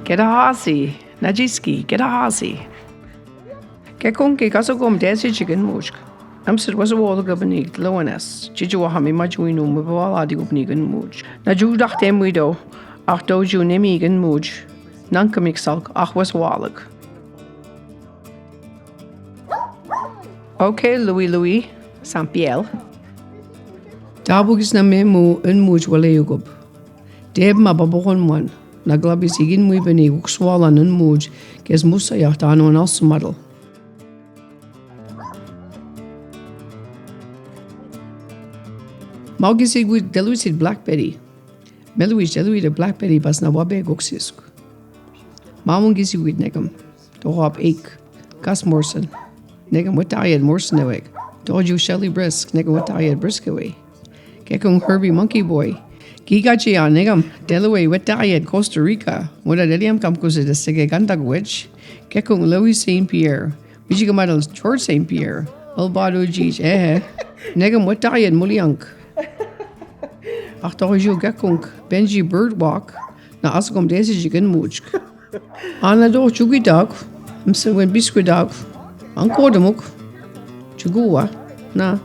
Gedahasi, najiski, gedahasi. Gekunki kasogum tesijig musk. Amser was a wall governig, loanes, Jijuahami majuinu, Mawaladi ubnigan muj. Najudah temwido, ach doju nemigan muj, Nankamixalk, ach was wallig. Okay, Louis, Sampiel. Dabugis na memu un muj waleugub. Deb mababohon one. Naglabis igin muy beni ukswalan un muj, kes musayacht anu an alsumadal. Mawgisig with delucid blackberry. Meluis deluid blackberry bas na wabe goxisk. Mamungisig with negam. Dohop eek. Gas morsen. Negam wat diet morsen aweg. Doju shelly brisk. Negam wat diet brisk away. Gekung Herbie monkey boy. Gigachi on negam. Delaway wat diet Costa Rica. Wada deliam kamkusa de segegantag witch. Gekung Louis St. Pierre. Bijigamadal George St. Pierre. Albado gij Negam wat diet muliank. Ach doju gekung Benji Birdwalk. Na asgom tesijig muj. Ana do chugi dog. Mse wen biscuit dog. Ankodamuk. Chugua. Na.